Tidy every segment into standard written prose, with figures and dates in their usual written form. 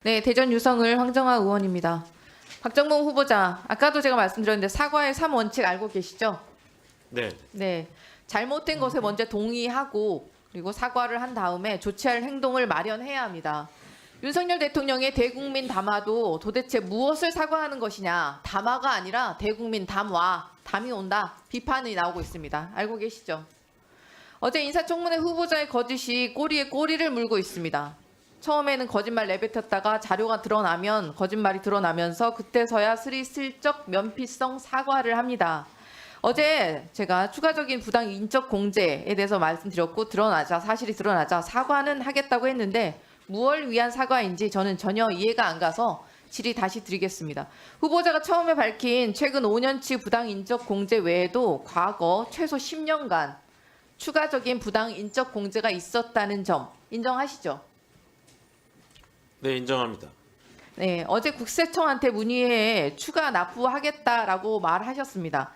네, 대전 유성을 황정아 의원입니다. 박정봉 후보자, 아까도 제가 말씀드렸는데 사과의 3원칙 알고 계시죠? 네. 네, 잘못된 것에 먼저 동의하고 그리고 사과를 한 다음에 조치할 행동을 마련해야 합니다. 윤석열 대통령의 대국민 담화도 도대체 무엇을 사과하는 것이냐, 담화가 아니라 대국민 담화, 담이 온다, 비판이 나오고 있습니다. 알고 계시죠? 어제 인사청문회 후보자의 거짓이 꼬리에 꼬리를 물고 있습니다. 처음에는 거짓말 내뱉었다가 자료가 드러나면 거짓말이 드러나면서 그때서야 슬쩍 면피성 사과를 합니다. 어제 제가 추가적인 부당 인적 공제에 대해서 말씀드렸고 사실이 드러나자 사과는 하겠다고 했는데 무엇을 위한 사과인지 저는 전혀 이해가 안 가서 질의 다시 드리겠습니다. 후보자가 처음에 밝힌 최근 5년치 부당 인적 공제 외에도 과거 최소 10년간 추가적인 부당 인적 공제가 있었다는 점 인정하시죠? 네, 인정합니다. 네, 어제 국세청한테 문의해 추가 납부하겠다라고 말하셨습니다.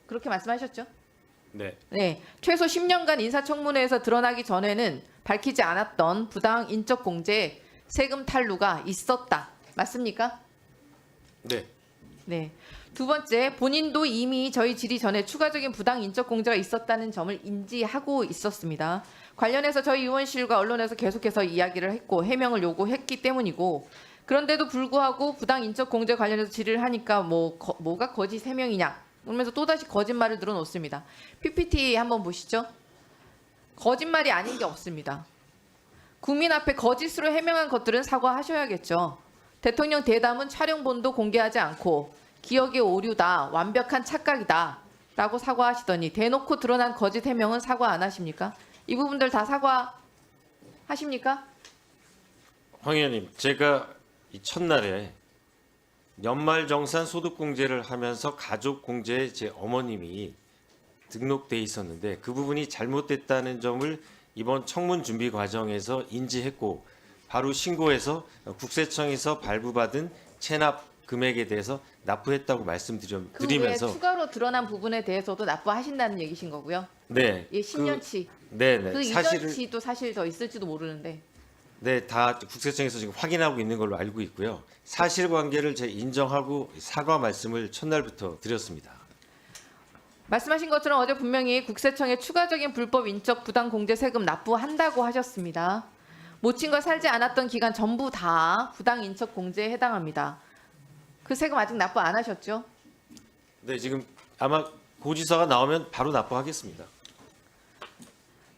그렇게 말씀하셨죠? 네. 네, 최소 10년간 인사청문회에서 드러나기 전에는 밝히지 않았던 부당 인적 공제 세금 탈루가 있었다. 맞습니까? 네. 네. 두 번째, 본인도 이미 저희 질의 전에 추가적인 부당 인적 공제가 있었다는 점을 인지하고 있었습니다. 관련해서 저희 의원실과 언론에서 계속해서 이야기를 했고 해명을 요구했기 때문이고 그런데도 불구하고 부당 인적 공제 관련해서 질의를 하니까 뭐가 거짓 해명이냐 그러면서 또다시 거짓말을 늘어놓습니다. PPT 한번 보시죠. 거짓말이 아닌 게 없습니다. 국민 앞에 거짓으로 해명한 것들은 사과하셔야겠죠. 대통령 대담은 촬영본도 공개하지 않고 기억의 오류다, 완벽한 착각이다 라고 사과하시더니 대놓고 드러난 거짓 해명은 사과 안 하십니까? 이 부분들 다 사과하십니까? 황 의원님, 제가 이 첫날에 연말정산 소득공제를 하면서 가족공제에 제 어머님이 등록돼 있었는데 그 부분이 잘못됐다는 점을 이번 청문 준비 과정에서 인지했고 바로 신고해서 국세청에서 발부받은 체납 금액에 대해서 납부했다고 말씀드리면서 그 외에 추가로 드러난 부분에 대해서도 납부하신다는 얘기신 거고요. 네. 예, 10년치. 네네. 그 사실을 이전치도 사실 더 있을지도 모르는데. 네, 다 국세청에서 지금 확인하고 있는 걸로 알고 있고요. 사실관계를 제 인정하고 사과 말씀을 첫날부터 드렸습니다. 말씀하신 것처럼 어제 분명히 국세청에 추가적인 불법 인적 부당 공제 세금 납부한다고 하셨습니다. 모친과 살지 않았던 기간 전부 다 부당 인적 공제에 해당합니다. 그 세금 아직 납부 안 하셨죠? 네, 지금 아마 고지서가 나오면 바로 납부하겠습니다.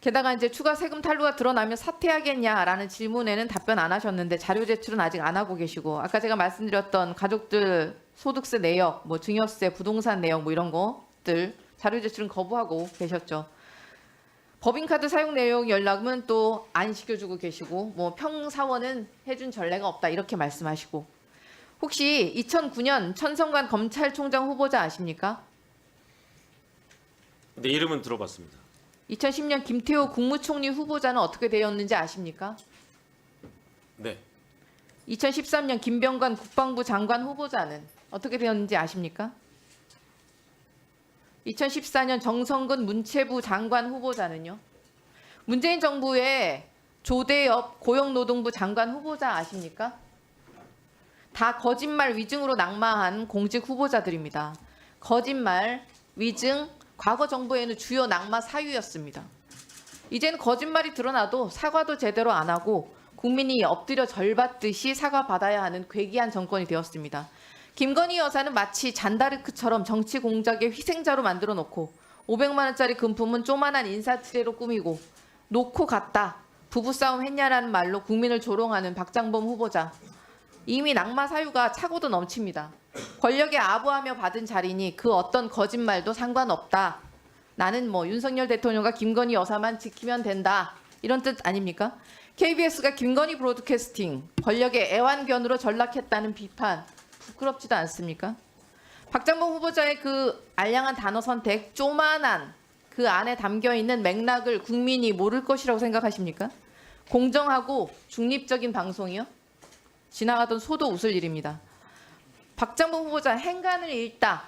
게다가 이제 추가 세금 탈루가 드러나면 사퇴하겠냐라는 질문에는 답변 안 하셨는데 자료 제출은 아직 안 하고 계시고 아까 제가 말씀드렸던 가족들 소득세 내역, 증여세, 부동산 내역 이런 것들 자료 제출은 거부하고 계셨죠. 법인카드 사용 내역 연락은 또 안 시켜주고 계시고 평사원은 해준 전례가 없다 이렇게 말씀하시고 혹시 2009년 천성관 검찰총장 후보자 아십니까? 네, 이름은 들어봤습니다. 2010년 김태호 국무총리 후보자는 어떻게 되었는지 아십니까? 네. 2013년 김병관 국방부 장관 후보자는 어떻게 되었는지 아십니까? 2014년 정성근 문체부 장관 후보자는요? 문재인 정부의 조대엽 고용노동부 장관 후보자 아십니까? 다 거짓말 위증으로 낙마한 공직 후보자들입니다. 거짓말, 위증, 과거 정부에는 주요 낙마 사유였습니다. 이제는 거짓말이 드러나도 사과도 제대로 안 하고 국민이 엎드려 절받듯이 사과받아야 하는 괴기한 정권이 되었습니다. 김건희 여사는 마치 잔다르크처럼 정치 공작의 희생자로 만들어 놓고 500만 원짜리 금품은 조만한 인사치레로 꾸미고 놓고 갔다. 부부싸움 했냐라는 말로 국민을 조롱하는 박장범 후보자. 이미 낙마 사유가 차고도 넘칩니다. 권력에 아부하며 받은 자리니 그 어떤 거짓말도 상관없다. 나는 윤석열 대통령과 김건희 여사만 지키면 된다. 이런 뜻 아닙니까? KBS가 김건희 브로드캐스팅 권력의 애완견으로 전락했다는 비판 부끄럽지도 않습니까? 박장범 후보자의 그 알량한 단어 선택, 쪼만한 그 안에 담겨있는 맥락을 국민이 모를 것이라고 생각하십니까? 공정하고 중립적인 방송이요? 지나가던 소도 웃을 일입니다. 박장범 후보자 행간을 읽다.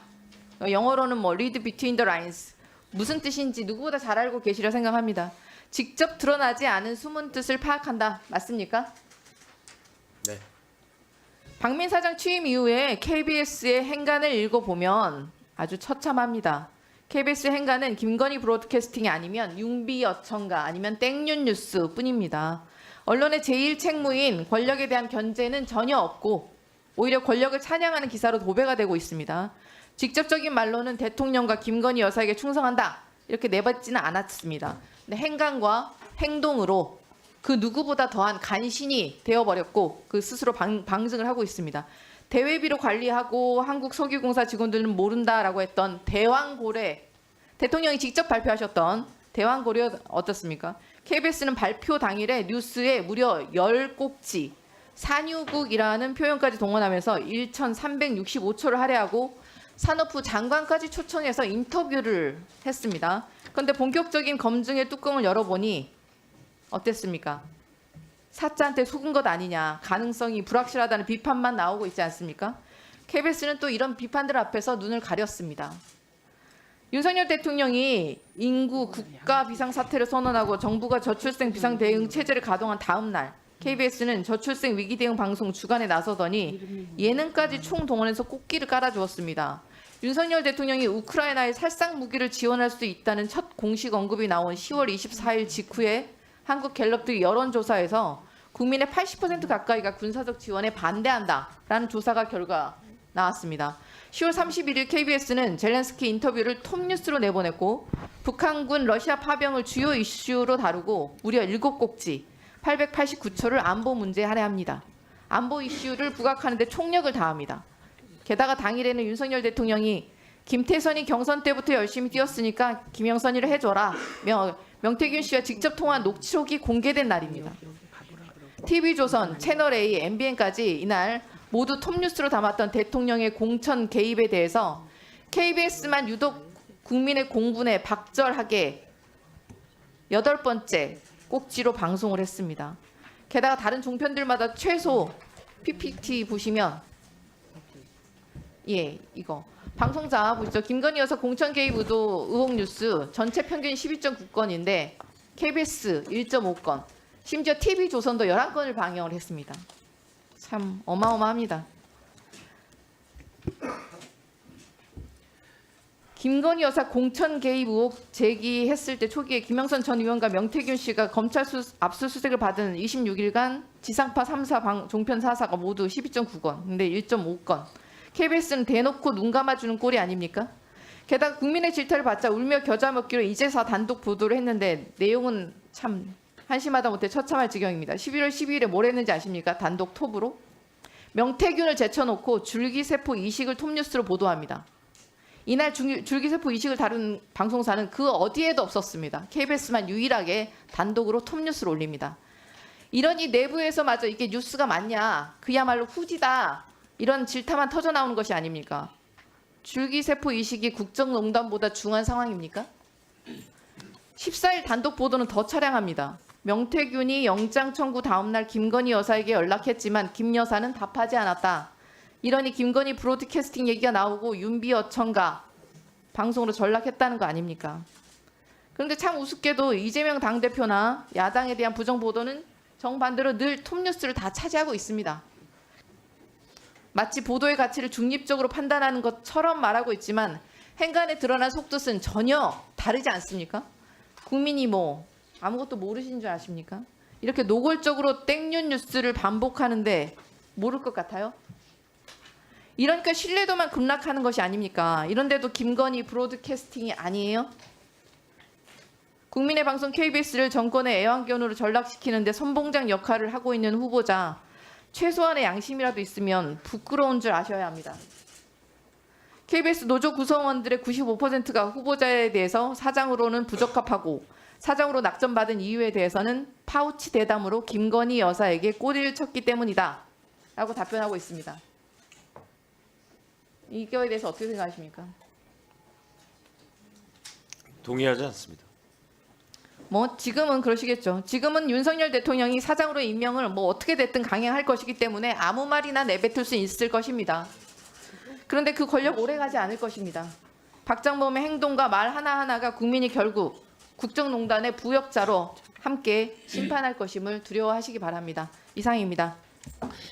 영어로는 read between the lines. 무슨 뜻인지 누구보다 잘 알고 계시려 생각합니다. 직접 드러나지 않은 숨은 뜻을 파악한다. 맞습니까? 네. 박민 사장 취임 이후에 KBS의 행간을 읽어보면 아주 처참합니다. KBS 행간은 김건희 브로드캐스팅이 아니면 융비어천가 아니면 땡윤 뉴스 뿐입니다. 언론의 제일 책무인 권력에 대한 견제는 전혀 없고 오히려 권력을 찬양하는 기사로 도배가 되고 있습니다. 직접적인 말로는 대통령과 김건희 여사에게 충성한다 이렇게 내뱉지는 않았습니다. 근데 행간과 행동으로 그 누구보다 더한 간신이 되어버렸고 그 스스로 방증을 하고 있습니다. 대외비로 관리하고 한국석유공사 직원들은 모른다라고 했던 대왕고래, 대통령이 직접 발표하셨던 대왕고래 어떻습니까? KBS는 발표 당일에 뉴스에 무려 10꼭지 산유국이라는 표현까지 동원하면서 1,365초를 할애하고 산업부 장관까지 초청해서 인터뷰를 했습니다. 그런데 본격적인 검증의 뚜껑을 열어보니 어땠습니까? 사자한테 속은 것 아니냐, 가능성이 불확실하다는 비판만 나오고 있지 않습니까? KBS는 또 이런 비판들 앞에서 눈을 가렸습니다. 윤석열 대통령이 인구 국가 비상사태를 선언하고 정부가 저출생 비상 대응 체제를 가동한 다음 날 KBS는 저출생 위기 대응 방송 주간에 나서더니 예능까지 총동원해서 꽃길을 깔아주었습니다. 윤석열 대통령이 우크라이나에 살상 무기를 지원할 수 있다는 첫 공식 언급이 나온 10월 24일 직후에 한국갤럽 등 여론조사에서 국민의 80% 가까이가 군사적 지원에 반대한다라는 조사가 결과 나왔습니다. 10월 31일 KBS는 젤렌스키 인터뷰를 톱뉴스로 내보냈고 북한군 러시아 파병을 주요 이슈로 다루고 무려 7꼭지 889초를 안보 문제에 할애합니다. 안보 이슈를 부각하는 데 총력을 다합니다. 게다가 당일에는 윤석열 대통령이 김태선이 경선 때부터 열심히 뛰었으니까 김영선이를 해줘라. 명태균 씨와 직접 통화한 녹취록이 공개된 날입니다. TV조선, 채널A, MBN까지 이날 모두 톱뉴스로 담았던 대통령의 공천 개입에 대해서 KBS만 유독 국민의 공분에 박절하게 8번째 꼭지로 방송을 했습니다. 게다가 다른 종편들마다 최소 PPT 보시면 이거 방송자 보시죠. 김건희 여사 공천 개입 의혹 뉴스 전체 평균 12.9건인데 KBS 1.5건, 심지어 TV조선도 11건을 방영을 했습니다. 참 어마어마합니다. 김건희 여사 공천 개입 의혹 제기했을 때 초기에 김영선 전 의원과 명태균 씨가 검찰 압수수색을 받은 26일간 지상파 3사 종편 4사가 모두 12.9건, 근데 1.5건. KBS는 대놓고 눈 감아주는 꼴이 아닙니까? 게다가 국민의 질타를 받자 울며 겨자 먹기로 이제서 단독 보도를 했는데 내용은 참 한심하다 못해 처참할 지경입니다. 11월 12일에 뭘 했는지 아십니까? 단독 톱으로 명태균을 제쳐놓고 줄기세포 이식을 톱뉴스로 보도합니다. 이날 줄기세포 이식을 다룬 방송사는 그 어디에도 없었습니다. KBS만 유일하게 단독으로 톱뉴스를 올립니다. 이러니 내부에서마저 이게 뉴스가 맞냐, 그야말로 후지다, 이런 질타만 터져나오는 것이 아닙니까? 줄기세포 이식이 국정농단보다 중요한 상황입니까? 14일 단독 보도는 더 처량합니다. 명태균이 영장 청구 다음 날 김건희 여사에게 연락했지만 김 여사는 답하지 않았다. 이러니 김건희 브로드캐스팅 얘기가 나오고 윤비어천가 방송으로 전락했다는 거 아닙니까? 그런데 참 우습게도 이재명 당대표나 야당에 대한 부정 보도는 정반대로 늘 톱뉴스를 다 차지하고 있습니다. 마치 보도의 가치를 중립적으로 판단하는 것처럼 말하고 있지만 행간에 드러난 속뜻은 전혀 다르지 않습니까? 국민이 뭐 아무것도 모르시는 줄 아십니까? 이렇게 노골적으로 땡윤 뉴스를 반복하는데 모를 것 같아요? 이러니까 신뢰도만 급락하는 것이 아닙니까? 이런데도 김건희 브로드캐스팅이 아니에요? 국민의 방송 KBS를 정권의 애완견으로 전락시키는 데 선봉장 역할을 하고 있는 후보자, 최소한의 양심이라도 있으면 부끄러운 줄 아셔야 합니다. KBS 노조 구성원들의 95%가 후보자에 대해서 사장으로는 부적합하고 사장으로 낙점받은 이유에 대해서는 파우치 대담으로 김건희 여사에게 꼬리를 쳤기 때문이다 라고 답변하고 있습니다. 이거에 대해서 어떻게 생각하십니까? 동의하지 않습니다. 뭐 지금은 그러시겠죠. 지금은 윤석열 대통령이 사장으로 임명을 뭐 어떻게 됐든 강행할 것이기 때문에 아무 말이나 내뱉을 수 있을 것입니다. 그런데 그 권력 오래가지 않을 것입니다. 박장범의 행동과 말 하나하나가 국민이 결국 국정농단의 부역자로 함께 심판할 것임을 두려워하시기 바랍니다. 이상입니다.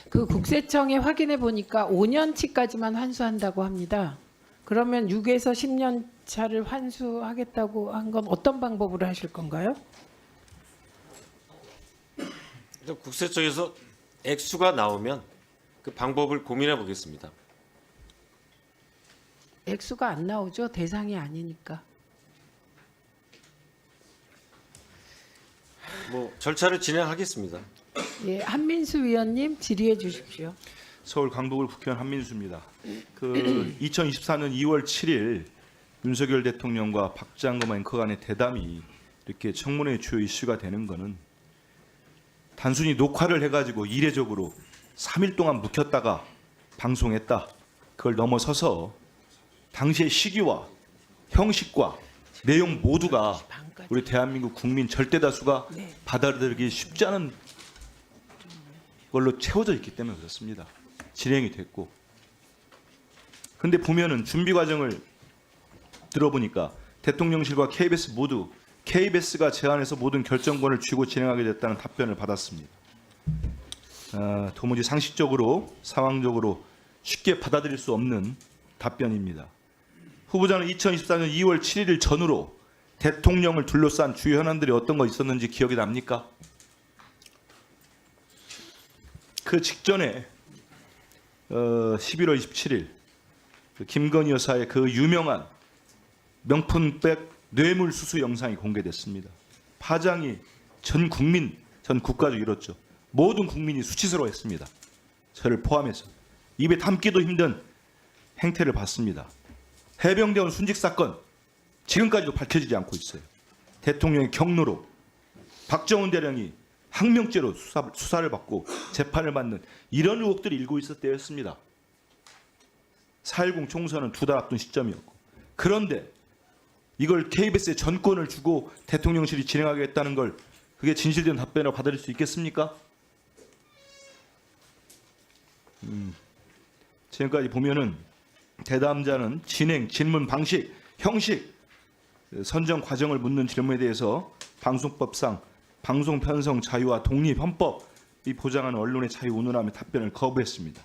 그 국세청에 확인해 보니까 5년치까지만 환수한다고 합니다. 그러면 6에서 10년 차를 환수하겠다고 한 건 어떤 방법으로 하실 건가요? 일단 국세청에서 액수가 나오면 그 방법을 고민해 보겠습니다. 액수가 안 나오죠. 대상이 아니니까. 뭐 절차를 진행하겠습니다. 예, 한민수 위원님 질의해 주십시오. 서울 강북을 국회의원 한민수입니다. 그 2024년 2월 7일 윤석열 대통령과 박장검 앵커 간의 대담이 이렇게 청문회 주요 이슈가 되는 거는 단순히 녹화를 해가지고 이례적으로 3일 동안 묵혔다가 방송했다. 그걸 넘어서서 당시의 시기와 형식과 내용 모두가 우리 대한민국 국민 절대 다수가 네. 받아들이기 쉽지 않은 걸로 채워져 있기 때문에 그렇습니다. 진행이 됐고. 근데 보면은 준비 과정을 들어보니까 대통령실과 KBS 모두 KBS가 제안해서 모든 결정권을 쥐고 진행하게 됐다는 답변을 받았습니다. 도무지 상식적으로 상황적으로 쉽게 받아들일 수 없는 답변입니다. 후보자는 2024년 2월 7일 전후로 대통령을 둘러싼 주요 현안들이 어떤 거 있었는지 기억이 납니까? 그 직전에 11월 27일 김건희 여사의 그 유명한 명품백 뇌물수수 영상이 공개됐습니다. 파장이 전 국민, 전 국가적 이뤘죠. 모든 국민이 수치스러워했습니다. 저를 포함해서 입에 담기도 힘든 행태를 봤습니다. 해병대원 순직 사건 지금까지도 밝혀지지 않고 있어요. 대통령의 경로로 박정훈 대령이 항명죄로 수사를 받고 재판을 받는 이런 의혹들이 일고 있을 때였습니다. 4.10 총선은 2달 앞둔 시점이었고, 그런데 이걸 KBS에 전권을 주고 대통령실이 진행하겠다는 걸 그게 진실된 답변으로 받아들일 수 있겠습니까? 지금까지 보면은 대담자는 진행, 질문 방식, 형식, 선정 과정을 묻는 질문에 대해서 방송법상 방송 편성 자유와 독립 헌법이 보장하는 언론의 자유 운운하며 답변을 거부했습니다.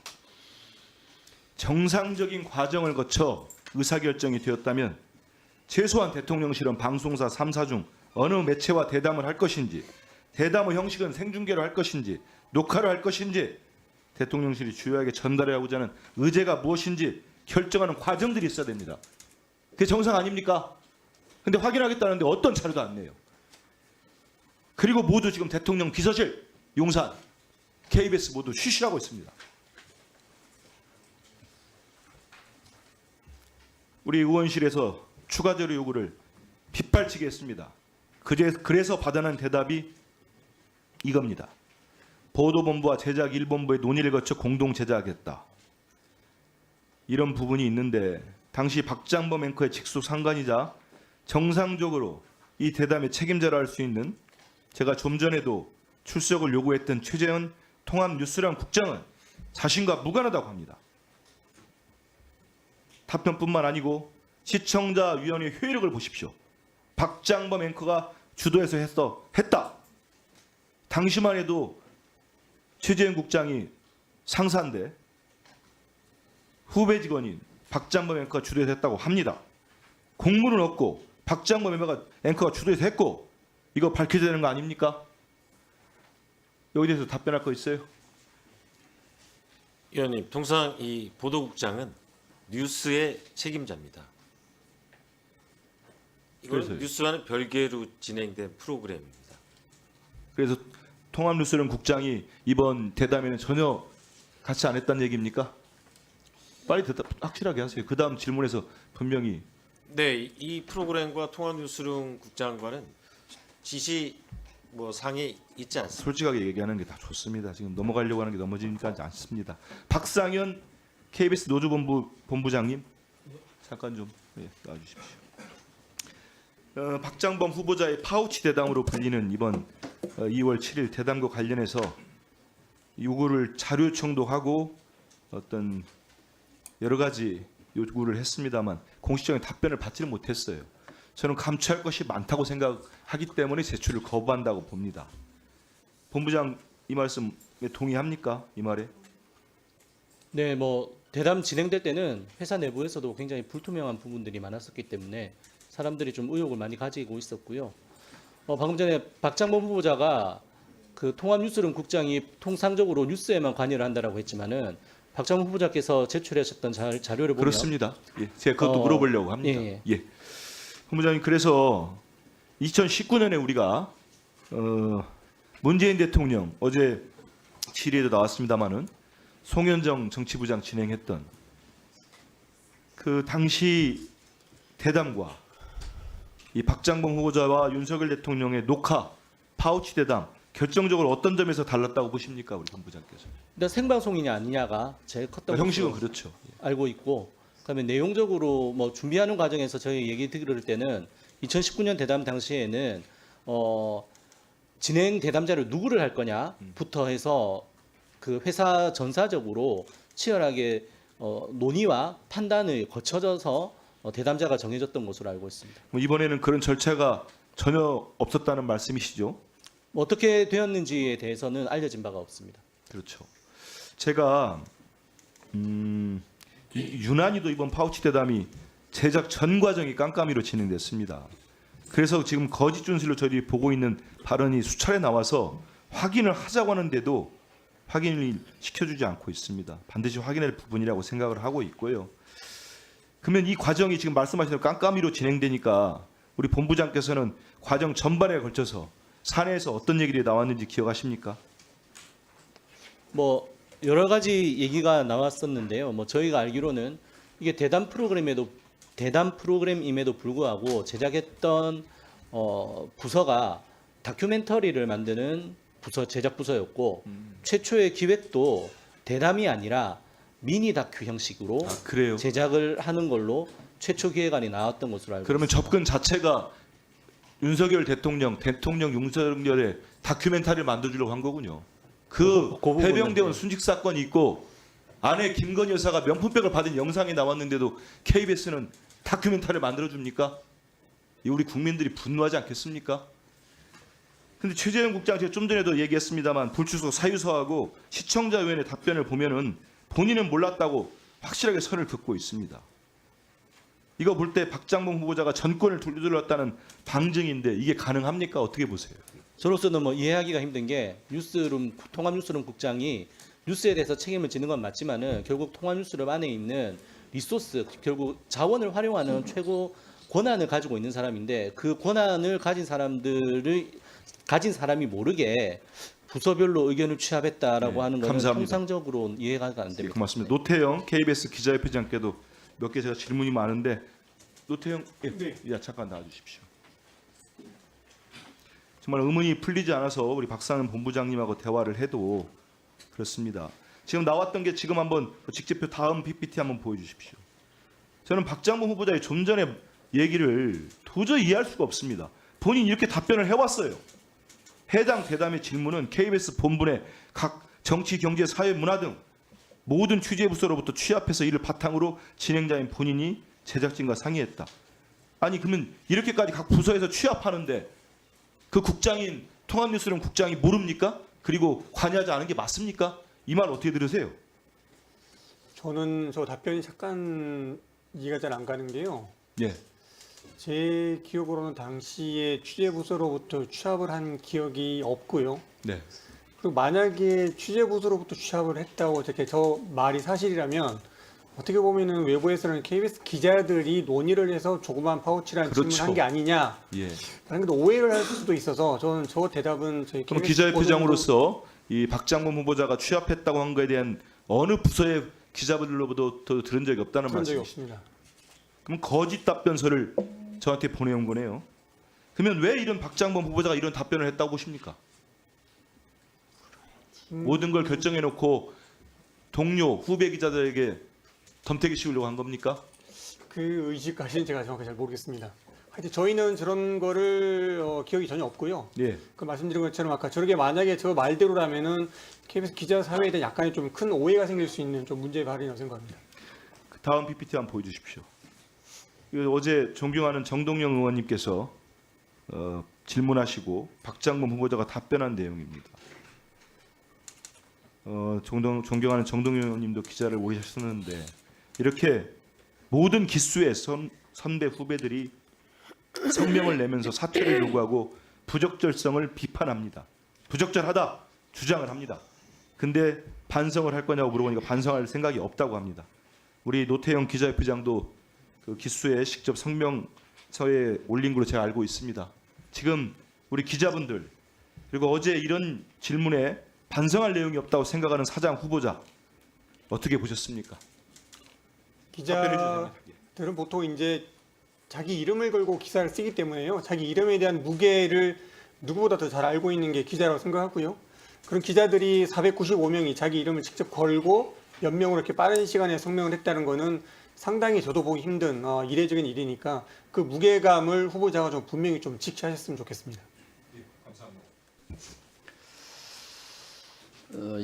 정상적인 과정을 거쳐 의사결정이 되었다면 최소한 대통령실은 방송사 3사 중 어느 매체와 대담을 할 것인지, 대담의 형식은 생중계로 할 것인지, 녹화로 할 것인지, 대통령실이 주요하게 전달하고자 하는 의제가 무엇인지 결정하는 과정들이 있어야 됩니다. 그게 정상 아닙니까? 근데 확인하겠다는데 어떤 자료도 안 내요. 그리고 모두 지금 대통령 비서실, 용산, KBS 모두 쉬쉬하고 있습니다. 우리 의원실에서 추가 자료 요구를 빗발치게 했습니다. 그래서 받아낸 대답이 이겁니다. 보도본부와 제작 1본부의 논의를 거쳐 공동 제작하겠다. 이런 부분이 있는데 당시 박장범 앵커의 직속 상관이자 정상적으로 이 대담의 책임자라 할 수 있는, 제가 좀 전에도 출석을 요구했던 최재현 통합뉴스랑 국장은 자신과 무관하다고 합니다. 답변뿐만 아니고 시청자위원회 효력을 보십시오. 박장범 앵커가 주도해서 했다. 당시만 해도 최재현 국장이 상사인데 후배 직원인 박장범 앵커가 주도해서 했다고 합니다. 공문은 없고 박장범 앵커가 주도해서 했고 이거 밝혀져야 되는 거 아닙니까? 여기 대해서 답변할 거 있어요? 의원님, 통상 이 보도국장은 뉴스의 책임자입니다. 이건 그래서요. 뉴스와는 별개로 진행된 프로그램입니다. 그래서 통합뉴스는 국장이 이번 대담에는 전혀 같이 안 했다는 얘기입니까? 빨리 대답 확실하게 하세요. 그 다음 질문에서 분명히. 네, 이 프로그램과 통합뉴스룸 국장과는 지시 상이 있지 않습니다. 솔직하게 얘기하는 게 다 좋습니다. 지금 넘어가려고 하는 게 넘어지니까 않습니다. 박상현 KBS 노조본부 본부장님 잠깐 좀 나와주십시오. 박장범 후보자의 파우치 대담으로 불리는 이번 2월 7일 대담과 관련해서 요구를 자료 요청도 하고 어떤 여러 가지 요구를 했습니다만 공식적인 답변을 받지는 못했어요. 저는 감추할 것이 많다고 생각하기 때문에 제출을 거부한다고 봅니다. 본부장 이 말씀 동의합니까? 이 말에? 네, 뭐 대담 진행될 때는 회사 내부에서도 굉장히 불투명한 부분들이 많았었기 때문에 사람들이 좀 의혹을 많이 가지고 있었고요. 방금 전에 박장범 후보자가 그 통합뉴스룸 국장이 통상적으로 뉴스에만 관여를 한다라고 했지만은 박장범 후보자께서 제출하셨던 자료를 보면 그렇습니다. 예, 제가 그것도 물어보려고 합니다. 예, 예. 본부장님, 그래서 2019년에 우리가 문재인 대통령 어제 질의에도 나왔습니다마는 송현정 정치부장 진행했던 그 당시 대담과 이 박장범 후보자와 윤석열 대통령의 녹화 파우치 대담 결정적으로 어떤 점에서 달랐다고 보십니까, 우리 본부장께서? 일단 생방송이냐 아니냐가 제일 컸던 형식은 것으로 그렇죠. 알고 있고, 그다음에 내용적으로 뭐 준비하는 과정에서 저희 얘기 들을 때는 2019년 대담 당시에는 진행 대담자를 누구를 할 거냐부터 해서 그 회사 전사적으로 치열하게 논의와 판단을 거쳐져서 대담자가 정해졌던 것으로 알고 있습니다. 뭐 이번에는 그런 절차가 전혀 없었다는 말씀이시죠? 어떻게 되었는지에 대해서는 알려진 바가 없습니다. 그렇죠. 제가 유난히도 이번 파우치 대담이 제작 전 과정이 깜깜이로 진행됐습니다. 그래서 지금 거짓 준술로 저희들이 보고 있는 발언이 수차례 나와서 확인을 하자고 하는데도 확인을 시켜주지 않고 있습니다. 반드시 확인할 부분이라고 생각을 하고 있고요. 그러면 이 과정이 지금 말씀하신 대로 깜깜이로 진행되니까 우리 본부장께서는 과정 전반에 걸쳐서 사내에서 어떤 얘기들이 나왔는지 기억하십니까? 뭐 여러 가지 얘기가 나왔었는데요. 뭐 저희가 알기로는 이게 대담 프로그램임에도 불구하고 제작했던 부서가 다큐멘터리를 만드는 제작 부서였고 최초의 기획도 대담이 아니라 미니 다큐 형식으로 그래요. 제작을 하는 걸로 최초 기획안이 나왔던 것으로 알고 그러면 있습니다. 접근 자체가 윤석열 대통령 윤석열의 다큐멘터리를 만들어주려고 한 거군요. 그 부분은 해병대원 네. 순직 사건이 있고 아내 김건희 여사가 명품백을 받은 영상이 나왔는데도 KBS는 다큐멘터리를 만들어줍니까? 이 우리 국민들이 분노하지 않겠습니까? 근데 최재형 국장, 제가 좀 전에도 얘기했습니다만 불출석 사유서하고 시청자 의원의 답변을 보면은 본인은 몰랐다고 확실하게 선을 긋고 있습니다. 이거 볼 때 박장범 후보자가 전권을 돌려줬다는 방증인데 이게 가능합니까? 어떻게 보세요? 저로서는 뭐 이해하기가 힘든 게 통합뉴스룸 국장이 뉴스에 대해서 책임을 지는 건 맞지만은 결국 통합뉴스룸 안에 있는 리소스, 결국 자원을 활용하는 최고 권한을 가지고 있는 사람인데 그 권한을 가진 사람이 모르게 부서별로 의견을 취합했다라고 네, 하는 것은 감사합니다. 통상적으로 이해가 안 네, 됩니다. 고맙습니다. 노태영 KBS 기자협회장께도 몇 개 제가 질문이 많은데 노태영, 야 잠깐 나와주십시오. 정말 의문이 풀리지 않아서 우리 박상은 본부장님하고 대화를 해도 그렇습니다. 지금 나왔던 게 지금 한번 직제표 다음 PPT 한번 보여주십시오. 저는 박장범 후보자의 좀 전에 얘기를 도저히 이해할 수가 없습니다. 본인이 이렇게 답변을 해왔어요. 해당 대담의 질문은 KBS 본부내 각 정치, 경제, 사회, 문화 등 모든 취재부서로부터 취합해서 이를 바탕으로 진행자인 본인이 제작진과 상의했다. 아니 그러면 이렇게까지 각 부서에서 취합하는데 그 국장인 통합뉴스룸 국장이 모릅니까? 그리고 관여하지 않은 게 맞습니까? 이 말 어떻게 들으세요? 저는 저 답변이 잠깐 이해가 잘 안 가는 게요. 예. 제 기억으로는 당시에 취재부서로부터 취합을 한 기억이 없고요. 네. 그리고 만약에 취재부서로부터 취합을 했다고 이렇게 저 말이 사실이라면 어떻게 보면은 외부에서는 KBS 기자들이 논의를 해서 조그만 파우치라는 그렇죠. 질문을 한 게 아니냐. 예. 라는 오해를 할 수도 있어서 저는 저 대답은 저희 그럼 KBS 기자협회장으로서 이 박장범 후보자가 취합했다고 한 거에 대한 어느 부서의 기자분들로부터 들은 적이 없다는 들은 적이 말씀이시죠? 없습니다. 그럼 거짓 답변서를 저한테 보내온 거네요. 그러면 왜 이런 박장범 후보자가 이런 답변을 했다고 보십니까? 모든 걸 결정해놓고 동료, 후배 기자들에게 덤태기 씌우려고 한 겁니까? 그 의지까지는 제가 정확히 잘 모르겠습니다. 하여튼 저희는 저런 거를 기억이 전혀 없고요. 예. 그 말씀드린 것처럼 아까 저렇게 만약에 저 말대로라면은 KBS 기자 사회에 대한 약간의 좀 큰 오해가 생길 수 있는 좀 문제의 발언이라고 생각합니다. 그 다음 PPT 한번 보여주십시오. 이거 어제 존경하는 정동영 의원님께서 질문하시고 박장범 후보자가 답변한 내용입니다. 존경하는 정동영 의원님도 기자를 오셨었는데 이렇게 모든 기수의 선배 후배들이 성명을 내면서 사퇴를 요구하고 부적절성을 비판합니다. 부적절하다 주장을 합니다. 근데 반성을 할 거냐고 물어보니까 반성할 생각이 없다고 합니다. 우리 노태영 기자협회장도 그 기수에 직접 성명서에 올린 걸로 제가 알고 있습니다. 지금 우리 기자분들 그리고 어제 이런 질문에 반성할 내용이 없다고 생각하는 사장 후보자 어떻게 보셨습니까? 답변해 주세요. 기자들은 보통 이제 자기 이름을 걸고 기사를 쓰기 때문에요. 자기 이름에 대한 무게를 누구보다 더 잘 알고 있는 게 기자라고 생각하고요. 그런 기자들이 495명이 자기 이름을 직접 걸고 연명으로 이렇게 빠른 시간에 성명을 했다는 거는 상당히 저도 보기 힘든 이례적인 일이니까 그 무게감을 후보자가 좀 분명히 좀 직시하셨으면 좋겠습니다.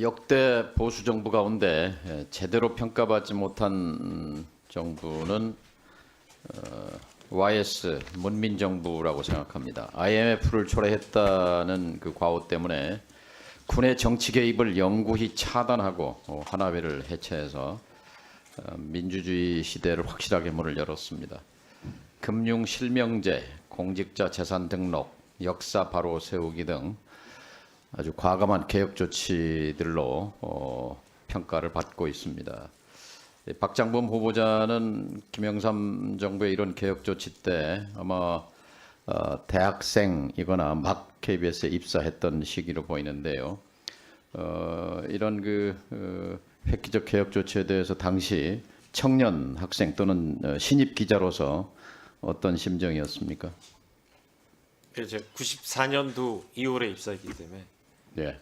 역대 보수 정부 가운데 제대로 평가받지 못한 정부는 YS 문민정부라고 생각합니다. IMF를 초래했다는 그 과오 때문에 군의 정치 개입을 영구히 차단하고 하나회를 해체해서 민주주의 시대를 확실하게 문을 열었습니다. 금융 실명제, 공직자 재산 등록, 역사 바로 세우기 등 아주 과감한 개혁 조치들로 평가를 받고 있습니다. 박장범 후보자는 김영삼 정부의 이런 개혁 조치 때 아마 대학생이거나 막 KBS에 입사했던 시기로 보이는데요. 이런 획기적 개혁 조치에 대해서 당시 청년 학생 또는 신입 기자로서 어떤 심정이었습니까? 그래서 제가 94년도 2월에 입사했기 때문에 예.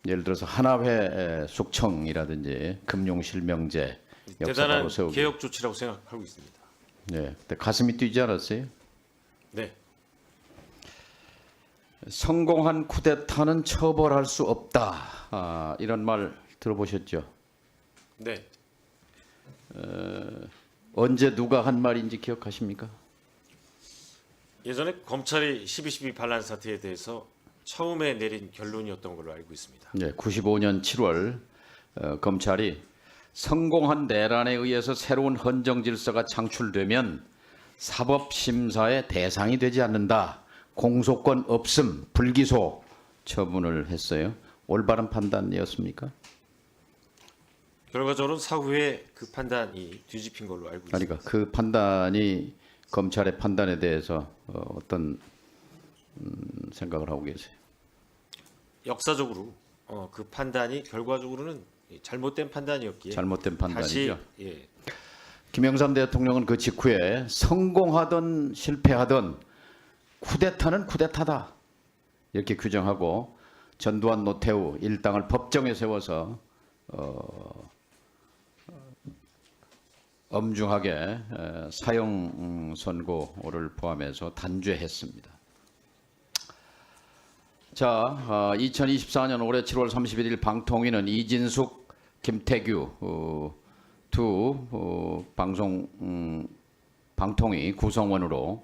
예를 들어서 하나회 숙청이라든지 금융실명제, 역사 대단한 바로 세우기. 개혁 조치라고 생각하고 있습니다. 네, 그때 가슴이 뛰지 않았어요? 네, 성공한 쿠데타는 처벌할 수 없다. 이런 말 들어보셨죠? 네. 언제 누가 한 말인지 기억하십니까? 예전에 검찰이 12.12 반란 사태에 대해서 처음에 내린 결론이었던 걸로 알고 있습니다. 네, 95년 7월 검찰이 성공한 내란에 의해서 새로운 헌정 질서가 창출되면 사법 심사의 대상이 되지 않는다. 공소권 없음, 불기소 처분을 했어요. 올바른 판단이었습니까? 결과적으로 사후에 그 판단이 뒤집힌 걸로 알고 있습니다. 그러니까 그 판단이 검찰의 판단에 대해서 어떤 생각을 하고 계세요? 역사적으로 그 판단이 결과적으로는 잘못된 판단이었기에 잘못된 다시 판단이죠. 예, 김영삼 대통령은 그 직후에 성공하든 실패하든 쿠데타는 쿠데타다 이렇게 규정하고 전두환 노태우 일당을 법정에 세워서 엄중하게 사형 선고를 포함해서 단죄했습니다. 자, 2024년 올해 7월 31일 방통위는 이진숙, 김태규 두 방통위 구성원으로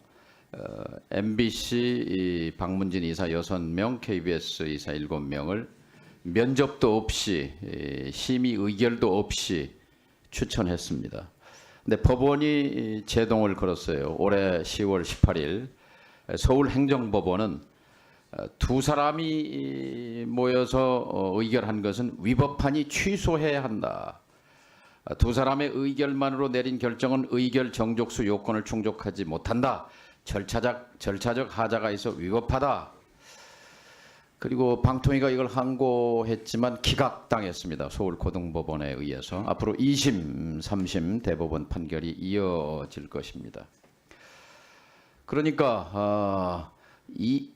MBC 방문진 이사 6명, KBS 이사 7명을 면접도 없이 심의 의결도 없이 추천했습니다. 근데 법원이 제동을 걸었어요. 올해 10월 18일 서울행정법원은 두 사람이 모여서 의결한 것은 위법하니 취소해야 한다. 두 사람의 의결만으로 내린 결정은 의결 정족수 요건을 충족하지 못한다. 절차적 하자가 있어 위법하다. 그리고 방통위가 이걸 항고했지만 기각당했습니다. 서울고등법원에 의해서. 앞으로 2심, 3심 대법원 판결이 이어질 것입니다. 그러니까 이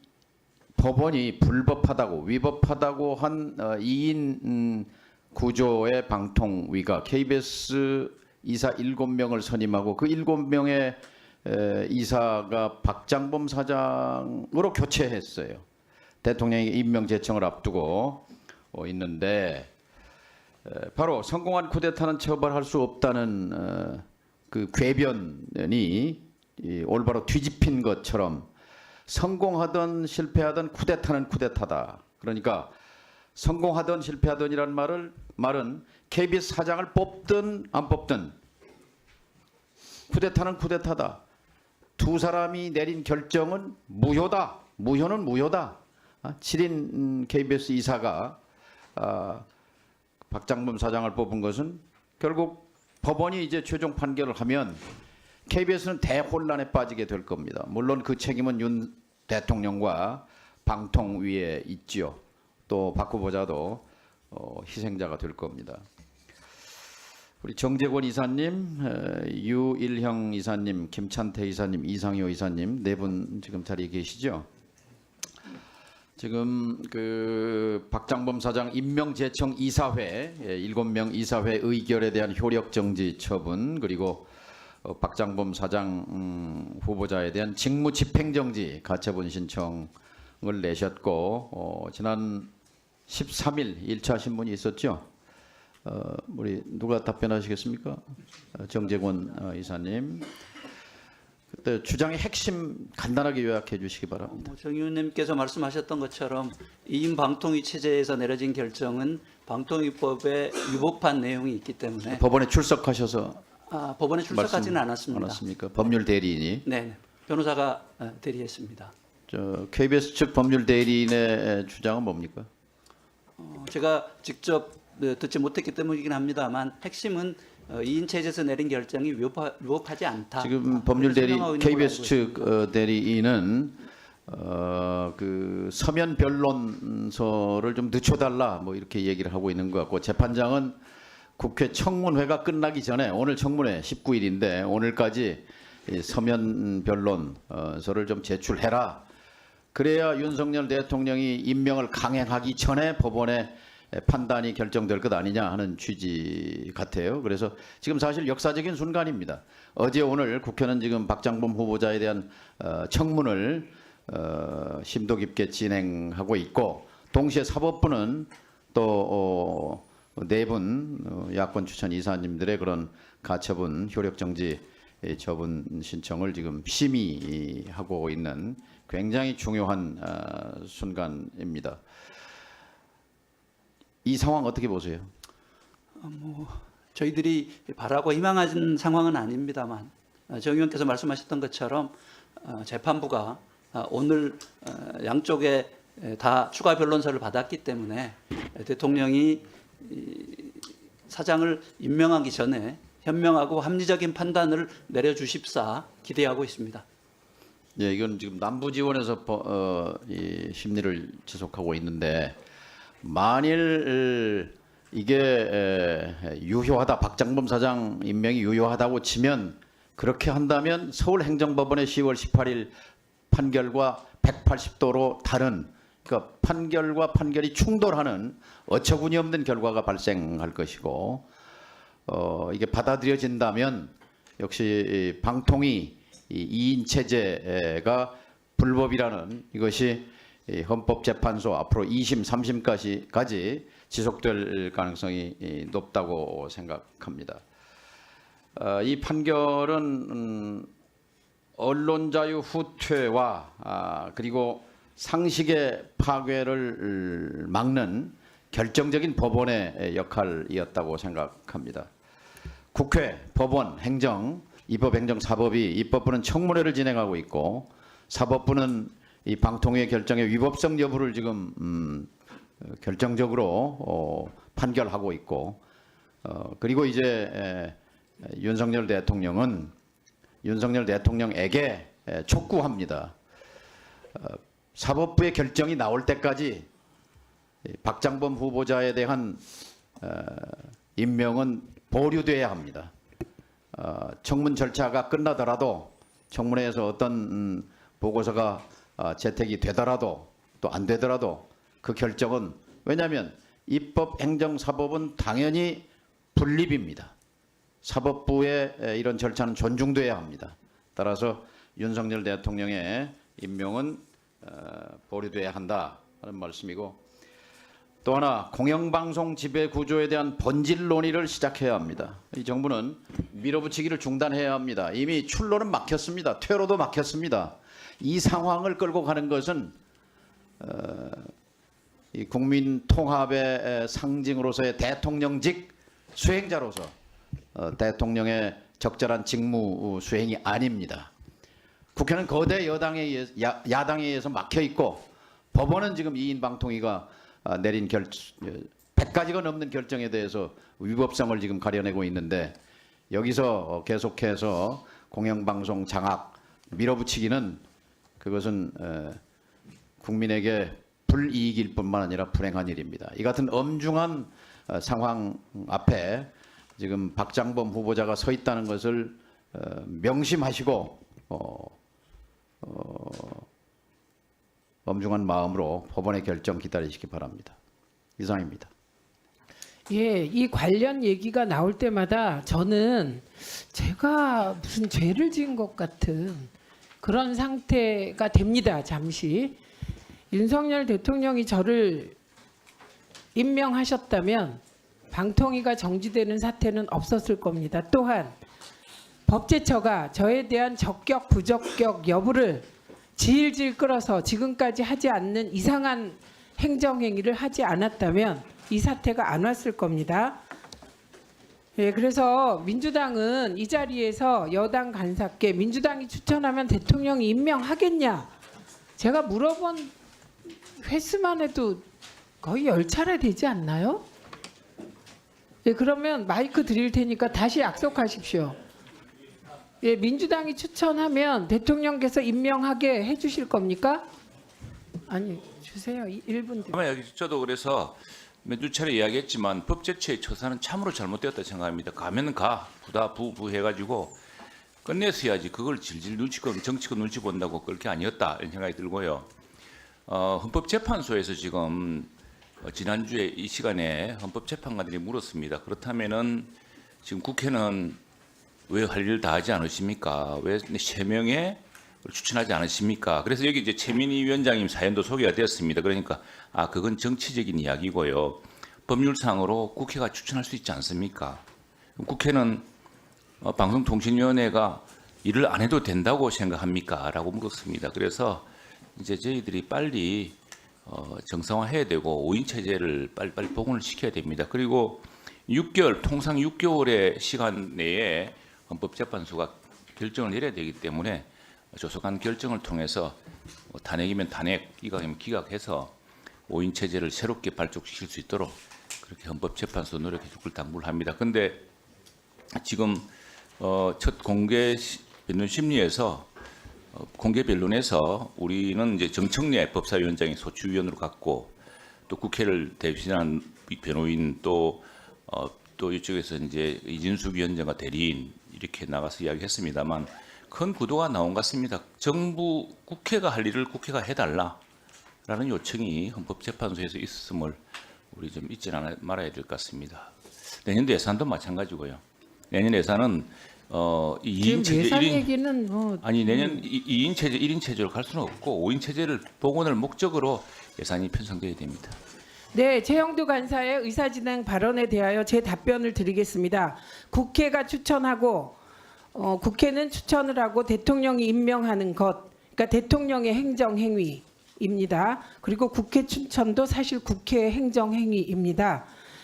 법원이 불법하다고 위법하다고 한 2인 구조의 방통위가 KBS 이사 7명을 선임하고 그 7명의 이사가 박장범 사장으로 교체했어요. 대통령이 임명 제청을 앞두고 있는데 바로 성공한 쿠데타는 처벌할 수 없다는 그 궤변이 올바로 뒤집힌 것처럼 성공하든 실패하든 쿠데타는 쿠데타다. 그러니까 성공하든 실패하든이란 말은 KBS 사장을 뽑든 안 뽑든 쿠데타는 쿠데타다. 두 사람이 내린 결정은 무효다. 무효는 무효다. 7인 KBS 이사가 박장범 사장을 뽑은 것은 결국 법원이 이제 최종 판결을 하면 KBS는 대혼란에 빠지게 될 겁니다. 물론 그 책임은 윤 대통령과 방통위에 있지요. 또 박 후보자도 희생자가 될 겁니다. 우리 정재권 이사님, 유일형 이사님, 김찬태 이사님, 이상효 이사님 네 분 지금 자리에 계시죠? 지금 그 박장범 사장 임명 제청 이사회 7명 이사회 의결에 대한 효력 정지 처분, 그리고 박장범 사장 후보자에 대한 직무 집행 정지 가처분 신청을 내셨고 지난 13일 1차 신문이 있었죠. 우리 누가 답변하시겠습니까? 정재권 이사님. 그때 주장의 핵심 간단하게 요약해 주시기 바랍니다. 정 의원님께서 말씀하셨던 것처럼 이인 방통위 체제에서 내려진 결정은 방통위법에 위법한 내용이 있기 때문에 법원에 출석하셔서 법원에 출석하지는 않았습니다. 않았습니까? 법률 대리인이. 네, 변호사가 대리했습니다. KBS 측 법률 대리인의 주장은 뭡니까? 제가 직접 듣지 못했기 때문이긴 합니다만 핵심은 2인 체제에서 내린 결정이 위법하지 않다. 지금 법률 대리 설명하고 있는 걸로 KBS 알고 측 있습니다. 대리인은 그 서면 변론서를 좀 늦춰달라 뭐 이렇게 얘기를 하고 있는 것 같고, 재판장은 국회 청문회가 끝나기 전에, 오늘 청문회 19일인데 오늘까지 이 서면 변론서를 좀 제출해라. 그래야 윤석열 대통령이 임명을 강행하기 전에 법원의 판단이 결정될 것 아니냐 하는 취지 같아요. 그래서 지금 사실 역사적인 순간입니다. 어제 오늘 국회는 지금 박장범 후보자에 대한 청문을 심도 깊게 진행하고 있고, 동시에 사법부는 또 네 분 야권 추천 이사님들의 그런 가처분 효력정지 처분 신청을 지금 심의하고 있는 굉장히 중요한 순간입니다. 이 상황 어떻게 보세요? 저희들이 바라고 희망하는 상황은 아닙니다만 정 의원께서 말씀하셨던 것처럼 재판부가 오늘 양쪽에 다 추가 변론서를 받았기 때문에 대통령이 사장을 임명하기 전에 현명하고 합리적인 판단을 내려주십사 기대하고 있습니다. 예, 이건 지금 남부지원에서 이 심리를 지속하고 있는데, 만일 이게 유효하다, 박장범 사장 임명이 유효하다고 치면, 그렇게 한다면 서울행정법원의 10월 18일 판결과 180도로 다른, 그러니까 판결과 판결이 충돌하는 어처구니 없는 결과가 발생할 것이고, 이게 받아들여진다면 역시 방통위 2인 체제가 불법이라는 이것이 헌법재판소 앞으로 2심, 3심까지 지속될 가능성이 높다고 생각합니다. 이 판결은 언론 자유 후퇴와 그리고 상식의 파괴를 막는 결정적인 법원의 역할이었다고 생각합니다. 국회, 법원, 행정, 입법, 행정, 사법이, 입법부는 청문회를 진행하고 있고, 사법부는 이 방통위의 결정의 위법성 여부를 지금 결정적으로 판결하고 있고, 그리고 이제 윤석열 대통령에게 촉구합니다. 사법부의 결정이 나올 때까지 박장범 후보자에 대한 임명은 보류돼야 합니다. 청문 절차가 끝나더라도, 청문회에서 어떤 보고서가 채택이 되더라도 또 안 되더라도 그 결정은, 왜냐하면 입법, 행정, 사법은 당연히 분립입니다. 사법부의 이런 절차는 존중돼야 합니다. 따라서 윤석열 대통령의 임명은 보류돼야 한다 하는 말씀이고, 또 하나 공영방송 지배구조에 대한 본질 논의를 시작해야 합니다. 이 정부는 밀어붙이기를 중단해야 합니다. 이미 출로는 막혔습니다. 퇴로도 막혔습니다. 이 상황을 끌고 가는 것은 이 국민 통합의 상징으로서의 대통령직 수행자로서 대통령의 적절한 직무 수행이 아닙니다. 국회는 거대 야당에 의해서 막혀 있고 법원은 지금 이인 방통위가 내린 100가지가 넘는 결정에 대해서 위법성을 지금 가려내고 있는데 여기서 계속해서 공영방송 장악 밀어붙이기는 그것은 국민에게 불이익일 뿐만 아니라 불행한 일입니다. 이 같은 엄중한 상황 앞에 지금 박장범 후보자가 서 있다는 것을 명심하시고 엄중한 마음으로 법원의 결정 기다리시기 바랍니다. 이상입니다. 예, 이 관련 얘기가 나올 때마다 저는 제가 무슨 죄를 지은 것 같은 그런 상태가 됩니다. 잠시. 윤석열 대통령이 저를 임명하셨다면 방통위가 정지되는 사태는 없었을 겁니다. 또한 법제처가 저에 대한 적격 부적격 여부를 질질 끌어서 지금까지 하지 않는 이상한 행정행위를 하지 않았다면 이 사태가 안 왔을 겁니다. 예, 그래서 민주당은 이 자리에서 여당 간사께 민주당이 추천하면 대통령이 임명하겠냐? 제가 물어본 횟수만 해도 거의 10차례 되지 않나요? 예, 그러면 마이크 드릴 테니까 다시 약속하십시오. 예, 민주당이 추천하면 대통령께서 임명하게 해주실 겁니까? 아니, 주세요. 1분 드릴게요. 여기 저도 그래서 몇 차례 이야기했지만 법제처의 처사는 참으로 잘못되었다 생각합니다. 가면 가, 부다 부 해가지고 끝내서야지 그걸 질질 눈치껏 정치껏 눈치 본다고 그렇게 아니었다 이런 생각이 들고요. 헌법재판소에서 지금 지난주에 이 시간에 헌법재판관들이 물었습니다. 그렇다면은 지금 국회는 왜 할 일 다 하지 않으십니까? 왜 3명의 추천하지 않으십니까? 그래서 여기 이제 최민희 위원장님 사연도 소개가 되었습니다. 그러니까 그건 정치적인 이야기고요. 법률상으로 국회가 추천할 수 있지 않습니까? 국회는 방송통신위원회가 일을 안 해도 된다고 생각합니까? 라고 물었습니다. 그래서 이제 저희들이 빨리 정상화해야 되고 5인 체제를 빨리빨리 복원을 시켜야 됩니다. 그리고 6개월, 통상 6개월의 시간 내에 헌법재판소가 결정을 내려야 되기 때문에 조속한 결정을 통해서 탄핵이면 탄핵, 기각이면 기각해서 5인 체제를 새롭게 발족시킬 수 있도록 그렇게 헌법재판소 노력해 줄 걸 당부를 합니다. 그런데 지금 첫 공개 변론 심리에서 공개 변론에서 우리는 이제 정청래 법사위원장이 소추위원으로 갔고 또 국회를 대신한 변호인 또 이쪽에서 이제 이진숙 위원장과 대리인 이렇게 나가서 이야기했습니다만 큰 구도가 나온 것 같습니다. 정부 국회가 할 일을 국회가 해달라라는 요청이 헌법재판소에서 있었음을 우리 좀 잊지 말아야 될 것 같습니다. 내년도 예산도 마찬가지고요. 내년 예산은 2인 체제, 예산 1인 얘기는 뭐 아니 내년 2인 체제, 1인 체제로 갈 수는 없고 5인 체제를 복원을 목적으로 예산이 편성돼야 됩니다. 네, 최영두 간사의 의사진행 발언에 대하여 제 답변을 드리겠습니다. 국회가 추천하고 국회는 추천을 하고 대통령이 임명하는 것, 그러니까 대통령의 행정행위입니다. 그리고 국회 추천도 사실 국회의 행정행위입니다.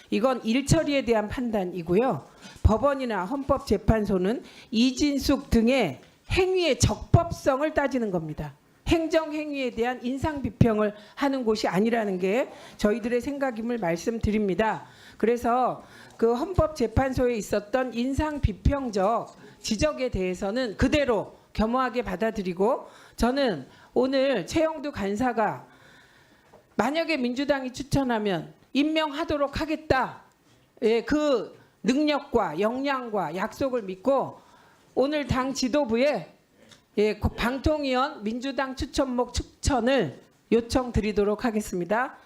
이건 일처리에 대한 판단이고요. 법원이나 헌법재판소는 이진숙 등의 행위의 적법성을 따지는 겁니다. 행정행위에 대한 인상비평을 하는 곳이 아니라는 게 저희들의 생각임을 말씀드립니다. 그래서 그 헌법재판소에 있었던 인상비평적 지적에 대해서는 그대로 겸허하게 받아들이고 저는 오늘 최영두 간사가 만약에 민주당이 추천하면 임명하도록 하겠다. 예, 그 능력과 역량과 약속을 믿고 오늘 당 지도부에 방통위원 민주당 추천목 추천을 요청드리도록 하겠습니다.